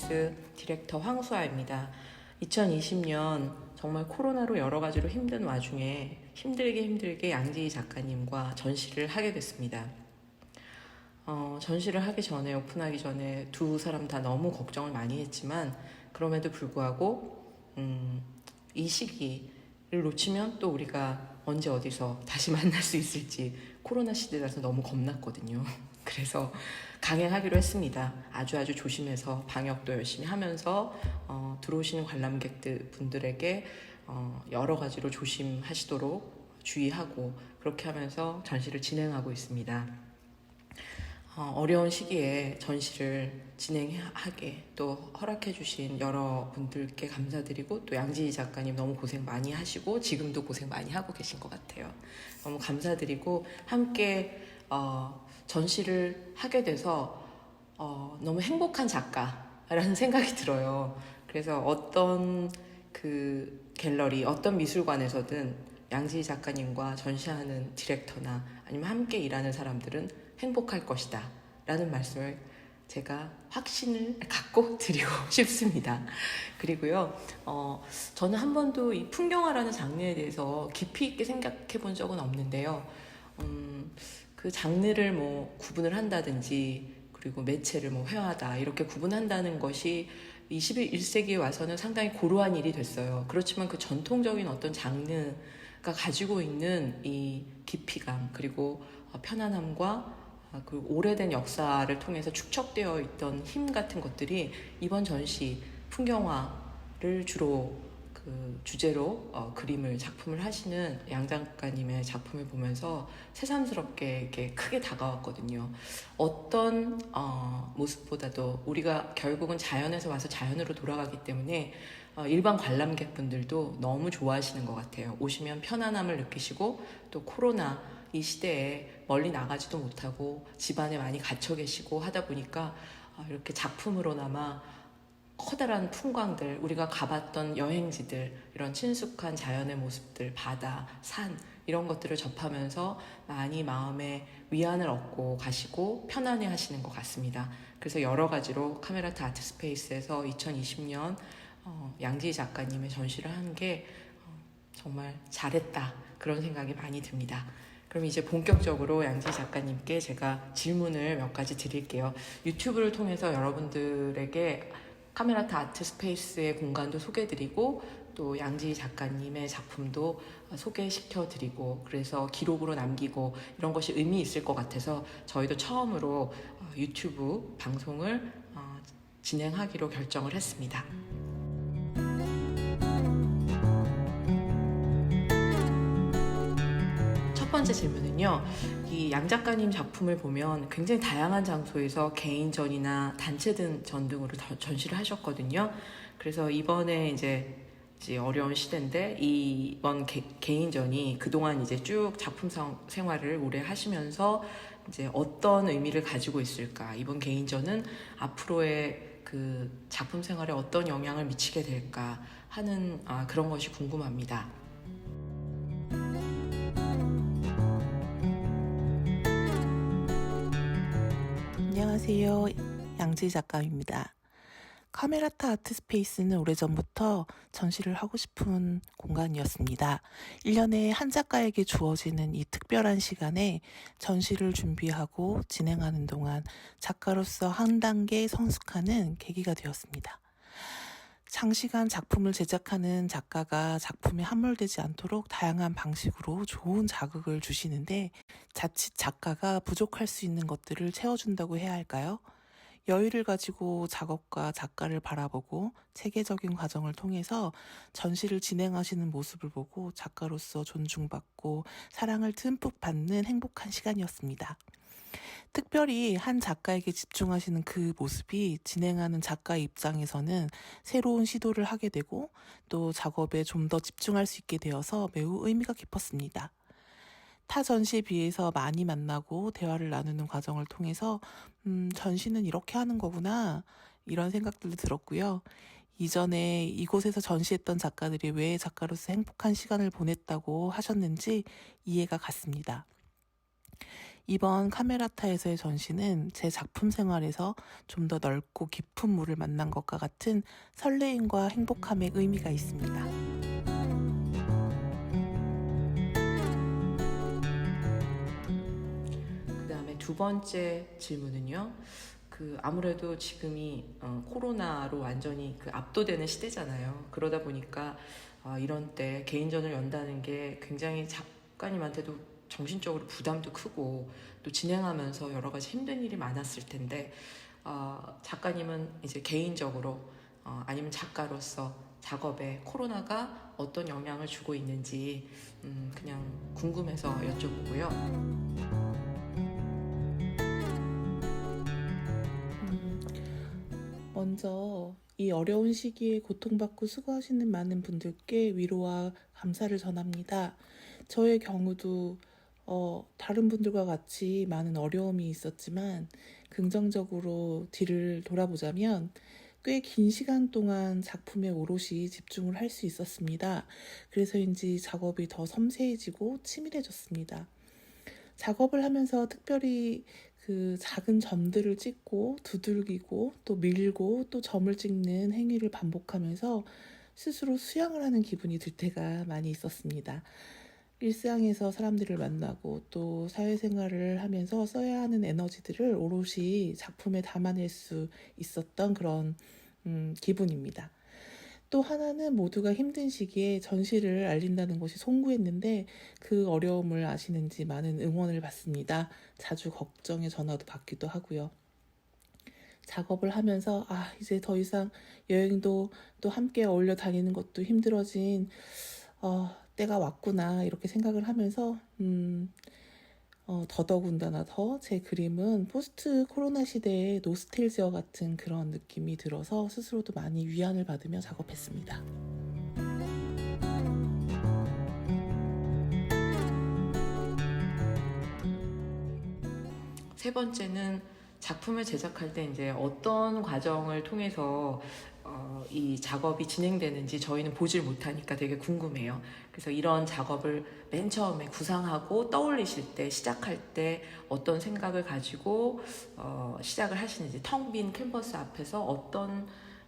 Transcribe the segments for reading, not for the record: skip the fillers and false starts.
아트스페이스 디렉터 황수아입니다. 2020년 정말 코로나로 여러 가지로 힘든 와중에 힘들게 양지희 작가님과 전시를 하게 됐습니다. 전시를 하기 전에, 오픈하기 전에 두 사람 다 너무 걱정을 많이 했지만 그럼에도 불구하고 이 시기를 놓치면 또 우리가 언제 어디서 다시 만날 수 있을지 코로나 시대라서 너무 겁났거든요. 그래서 강행하기로 했습니다. 아주 조심해서 방역도 열심히 하면서 들어오시는 관람객들 분들에게 여러 가지로 조심하시도록 주의하고 그렇게 하면서 전시를 진행하고 있습니다. 어려운 시기에 전시를 진행하게 또 허락해 주신 여러분들께 감사드리고 또 양지희 작가님 너무 고생 많이 하시고 지금도 고생 많이 하고 계신 것 같아요. 너무 감사드리고 함께 전시를 하게 돼서 너무 행복한 작가라는 생각이 들어요. 그래서 어떤 그 갤러리, 어떤 미술관에서든 양지희 작가님과 전시하는 디렉터나 아니면 함께 일하는 사람들은 행복할 것이다 라는 말씀을 제가 확신을 갖고 드리고 싶습니다. 그리고요, 저는 한 번도 이 풍경화라는 장르에 대해서 깊이 있게 생각해 본 적은 없는데요. 그 장르를 뭐 구분을 한다든지 그리고 매체를 뭐 회화다 이렇게 구분한다는 것이 21세기에 와서는 상당히 고루한 일이 됐어요. 그렇지만 그 전통적인 어떤 장르가 가지고 있는 이 깊이감 그리고 편안함과 그 오래된 역사를 통해서 축적되어 있던 힘 같은 것들이 이번 전시 풍경화를 주로 그 주제로 작품을 하시는 양 작가님의 작품을 보면서 새삼스럽게 이렇게 크게 다가왔거든요. 어떤 모습보다도 우리가 결국은 자연에서 와서 자연으로 돌아가기 때문에 일반 관람객분들도 너무 좋아하시는 것 같아요. 오시면 편안함을 느끼시고 또 코로나 이 시대에 멀리 나가지도 못하고 집안에 많이 갇혀 계시고 하다 보니까 이렇게 작품으로나마 커다란 풍광들, 우리가 가봤던 여행지들, 이런 친숙한 자연의 모습들, 바다, 산 이런 것들을 접하면서 많이 마음에 위안을 얻고 가시고 편안해 하시는 것 같습니다. 그래서 여러 가지로 카메라타 아트스페이스에서 2020년 양지희 작가님의 전시를 한 게 정말 잘했다 그런 생각이 많이 듭니다. 그럼 이제 본격적으로 양지희 작가님께 제가 질문을 몇 가지 드릴게요. 유튜브를 통해서 여러분들에게 카메라타 아트스페이스의 공간도 소개해드리고 또 양지희 작가님의 작품도 소개시켜드리고 그래서 기록으로 남기고 이런 것이 의미 있을 것 같아서 저희도 처음으로 유튜브 방송을 진행하기로 결정을 했습니다. 첫 번째 질문은요. 이 양 작가님 작품을 보면 굉장히 다양한 장소에서 개인전이나 단체전 등으로 전시를 하셨거든요. 그래서 이번에 이제 어려운 시대인데 이번 개인전이 그동안 이제 쭉 작품 생활을 오래 하시면서 이제 어떤 의미를 가지고 있을까? 이번 개인전은 앞으로의 그 작품 생활에 어떤 영향을 미치게 될까 하는 그런 것이 궁금합니다. 안녕하세요. 양지희 작가입니다. 카메라타 아트스페이스는 오래전부터 전시를 하고 싶은 공간이었습니다. 1년에 한 작가에게 주어지는 이 특별한 시간에 전시를 준비하고 진행하는 동안 작가로서 한 단계 성숙하는 계기가 되었습니다. 장시간 작품을 제작하는 작가가 작품에 함몰되지 않도록 다양한 방식으로 좋은 자극을 주시는데 자칫 작가가 부족할 수 있는 것들을 채워준다고 해야 할까요? 여유를 가지고 작업과 작가를 바라보고 체계적인 과정을 통해서 전시를 진행하시는 모습을 보고 작가로서 존중받고 사랑을 듬뿍 받는 행복한 시간이었습니다. 특별히 한 작가에게 집중하시는 그 모습이 진행하는 작가의 입장에서는 새로운 시도를 하게 되고 또 작업에 좀 더 집중할 수 있게 되어서 매우 의미가 깊었습니다. 타 전시에 비해서 많이 만나고 대화를 나누는 과정을 통해서 전시는 이렇게 하는 거구나 이런 생각들도 들었고요. 이전에 이곳에서 전시했던 작가들이 왜 작가로서 행복한 시간을 보냈다고 하셨는지 이해가 갔습니다. 이번 카메라타에서의 전시는 제 작품 생활에서 좀 더 넓고 깊은 물을 만난 것과 같은 설레임과 행복함의 의미가 있습니다. 그 다음에 두 번째 질문은요. 아무래도 지금이 코로나로 완전히 압도되는 시대잖아요. 그러다 보니까 이런 때 개인전을 연다는 게 굉장히 작가님한테도 정신적으로 부담도 크고 또 진행하면서 여러 가지 힘든 일이 많았을 텐데 작가님은 이제 개인적으로 아니면 작가로서 작업에 코로나가 어떤 영향을 주고 있는지 그냥 궁금해서 여쭤보고요. 먼저 이 어려운 시기에 고통받고 수고하시는 많은 분들께 위로와 감사를 전합니다. 저의 경우도 다른 분들과 같이 많은 어려움이 있었지만 긍정적으로 뒤를 돌아보자면 꽤 긴 시간 동안 작품에 오롯이 집중을 할 수 있었습니다. 그래서인지 작업이 더 섬세해지고 치밀해졌습니다. 작업을 하면서 특별히 그 작은 점들을 찍고 두들기고 또 밀고 또 점을 찍는 행위를 반복하면서 스스로 수양을 하는 기분이 들 때가 많이 있었습니다. 일상에서 사람들을 만나고 또 사회생활을 하면서 써야 하는 에너지들을 오롯이 작품에 담아낼 수 있었던 그런 기분입니다. 또 하나는 모두가 힘든 시기에 전시를 알린다는 것이 송구했는데 그 어려움을 아시는지 많은 응원을 받습니다. 자주 걱정의 전화도 받기도 하고요. 작업을 하면서 이제 더 이상 여행도 또 함께 어울려 다니는 것도 힘들어진 때가 왔구나 이렇게 생각을 하면서 더더군다나 더 제 그림은 포스트 코로나 시대의 노스텔지어 같은 그런 느낌이 들어서 스스로도 많이 위안을 받으며 작업했습니다. 세 번째는 작품을 제작할 때 이제 어떤 과정을 통해서 이 작업이 진행되는지 저희는 보질 못하니까 되게 궁금해요. 그래서 이런 작업을 맨 처음에 구상하고 떠올리실 때, 시작할 때 어떤 생각을 가지고 시작을 하시는지, 텅 빈 캔버스 앞에서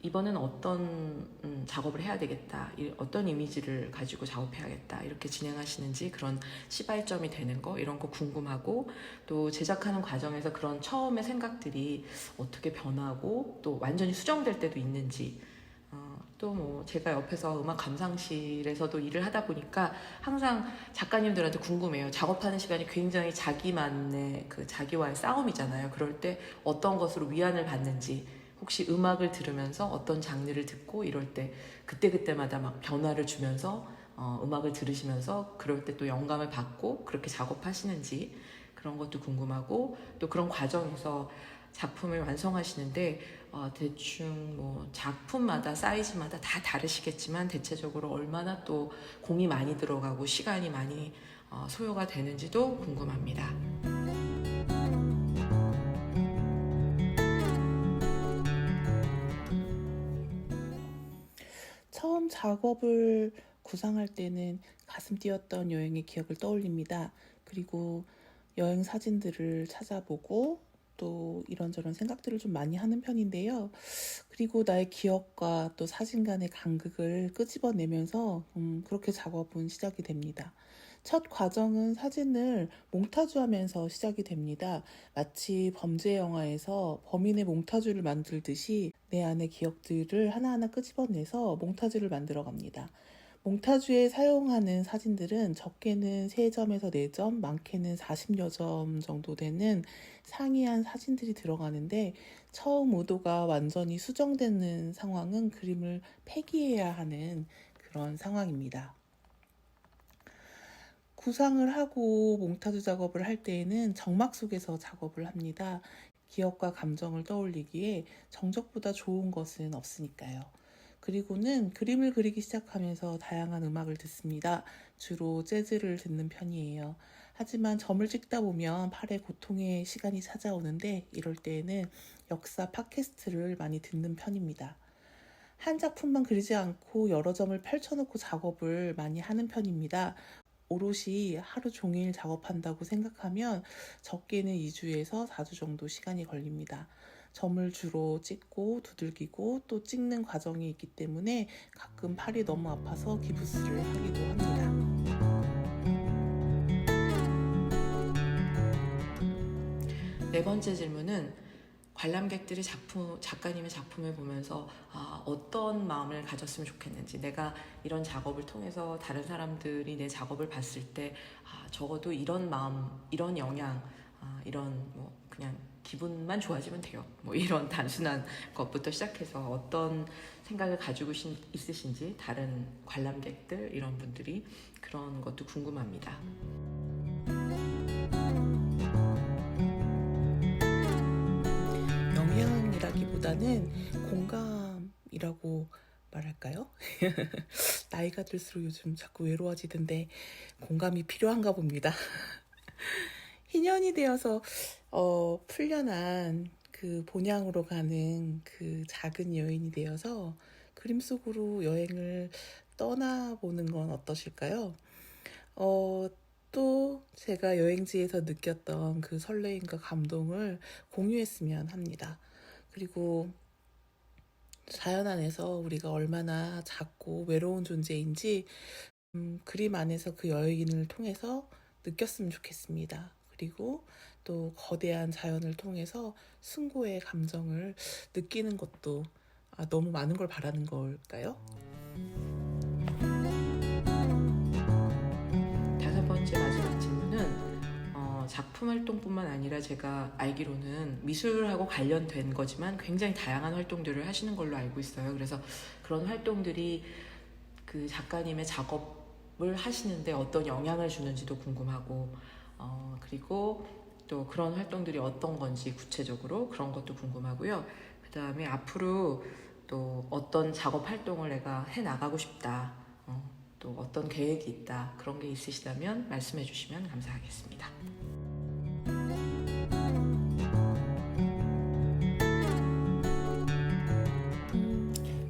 이번엔 어떤 작업을 해야 되겠다, 어떤 이미지를 가지고 작업해야겠다 이렇게 진행하시는지, 그런 시발점이 되는 거 이런 거 궁금하고, 또 제작하는 과정에서 그런 처음의 생각들이 어떻게 변하고 또 완전히 수정될 때도 있는지, 또 뭐 제가 옆에서 음악 감상실에서도 일을 하다 보니까 항상 작가님들한테 궁금해요. 작업하는 시간이 굉장히 자기만의 자기와의 싸움이잖아요. 그럴 때 어떤 것으로 위안을 받는지, 혹시 음악을 들으면서 어떤 장르를 듣고 이럴 때 그때그때마다 막 변화를 주면서 음악을 들으시면서 그럴 때 또 영감을 받고 그렇게 작업하시는지, 그런 것도 궁금하고, 또 그런 과정에서 작품을 완성하시는데 대충 뭐 작품마다 사이즈마다 다 다르시겠지만 대체적으로 얼마나 또 공이 많이 들어가고 시간이 많이 소요가 되는지도 궁금합니다. 처음 작업을 구상할 때는 가슴 뛰었던 여행의 기억을 떠올립니다. 그리고 여행 사진들을 찾아보고 또 이런저런 생각들을 좀 많이 하는 편인데요. 그리고 나의 기억과 또 사진 간의 간극을 끄집어내면서 그렇게 작업은 시작이 됩니다. 첫 과정은 사진을 몽타주하면서 시작이 됩니다. 마치 범죄 영화에서 범인의 몽타주를 만들듯이 내 안의 기억들을 하나하나 끄집어내서 몽타주를 만들어 갑니다. 몽타주에 사용하는 사진들은 적게는 3점에서 4점, 많게는 40여 점 정도 되는 상이한 사진들이 들어가는데, 처음 의도가 완전히 수정되는 상황은 그림을 폐기해야 하는 그런 상황입니다. 구상을 하고 몽타주 작업을 할 때에는 정막 속에서 작업을 합니다. 기억과 감정을 떠올리기에 정적보다 좋은 것은 없으니까요. 그리고는 그림을 그리기 시작하면서 다양한 음악을 듣습니다. 주로 재즈를 듣는 편이에요. 하지만 점을 찍다 보면 팔에 고통의 시간이 찾아오는데 이럴 때에는 역사 팟캐스트를 많이 듣는 편입니다. 한 작품만 그리지 않고 여러 점을 펼쳐놓고 작업을 많이 하는 편입니다. 오롯이 하루 종일 작업한다고 생각하면 적게는 2주에서 4주 정도 시간이 걸립니다. 점을 주로 찍고 두들기고 또 찍는 과정이 있기 때문에 가끔 팔이 너무 아파서 기부스를 하기도 합니다. 네 번째 질문은 관람객들이 작가님의 작품을 보면서 어떤 마음을 가졌으면 좋겠는지, 내가 이런 작업을 통해서 다른 사람들이 내 작업을 봤을 때 적어도 이런 마음, 이런 영향, 이런 뭐 그냥 기분만 좋아지면 돼요. 뭐 이런 단순한 것부터 시작해서 어떤 생각을 가지고 있으신지 다른 관람객들 이런 분들이 그런 것도 궁금합니다. 영향이라기보다는 공감이라고 말할까요? 나이가 들수록 요즘 자꾸 외로워지던데 공감이 필요한가 봅니다. 희년이 되어서 풀려난 그 본향으로 가는 그 작은 여인이 되어서 그림 속으로 여행을 떠나보는 건 어떠실까요? 또 제가 여행지에서 느꼈던 그 설레임과 감동을 공유했으면 합니다. 그리고 자연 안에서 우리가 얼마나 작고 외로운 존재인지 그림 안에서 그 여인을 통해서 느꼈으면 좋겠습니다. 그리고 또 거대한 자연을 통해서 숭고의 감정을 느끼는 것도 너무 많은 걸 바라는 걸까요? 다섯 번째 마지막 질문은 작품 활동뿐만 아니라 제가 알기로는 미술하고 관련된 거지만 굉장히 다양한 활동들을 하시는 걸로 알고 있어요. 그래서 그런 활동들이 그 작가님의 작업을 하시는데 어떤 영향을 주는지도 궁금하고, 그리고 또 그런 활동들이 어떤 건지 구체적으로 그런 것도 궁금하고요. 그 다음에 앞으로 또 어떤 작업 활동을 내가 해 나가고 싶다, 또 어떤 계획이 있다, 그런 게 있으시다면 말씀해 주시면 감사하겠습니다.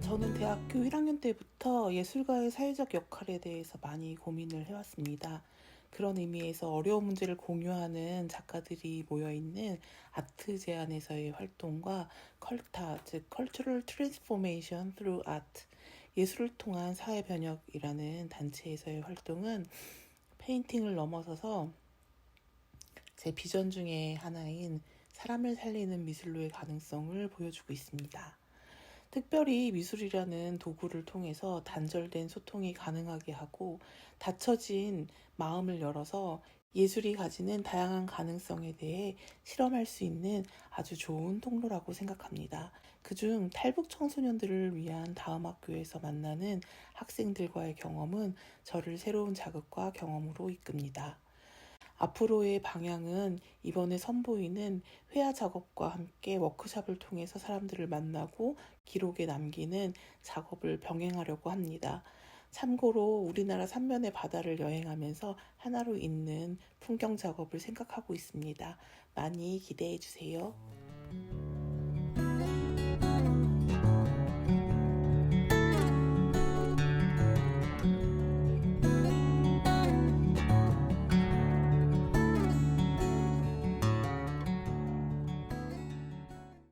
저는 대학교 1학년 때부터 예술가의 사회적 역할에 대해서 많이 고민을 해왔습니다. 그런 의미에서 어려운 문제를 공유하는 작가들이 모여있는 아트 제안에서의 활동과 컬타, 즉 Cultural Transformation Through Art, 예술을 통한 사회 변혁이라는 단체에서의 활동은 페인팅을 넘어서서 제 비전 중에 하나인 사람을 살리는 미술로의 가능성을 보여주고 있습니다. 특별히 미술이라는 도구를 통해서 단절된 소통이 가능하게 하고 닫혀진 마음을 열어서 예술이 가지는 다양한 가능성에 대해 실험할 수 있는 아주 좋은 통로라고 생각합니다. 그중 탈북 청소년들을 위한 다음 학교에서 만나는 학생들과의 경험은 저를 새로운 자극과 경험으로 이끕니다. 앞으로의 방향은 이번에 선보이는 회화 작업과 함께 워크숍을 통해서 사람들을 만나고 기록에 남기는 작업을 병행하려고 합니다. 참고로 우리나라 3면의 바다를 여행하면서 하나로 잇는 풍경 작업을 생각하고 있습니다. 많이 기대해 주세요.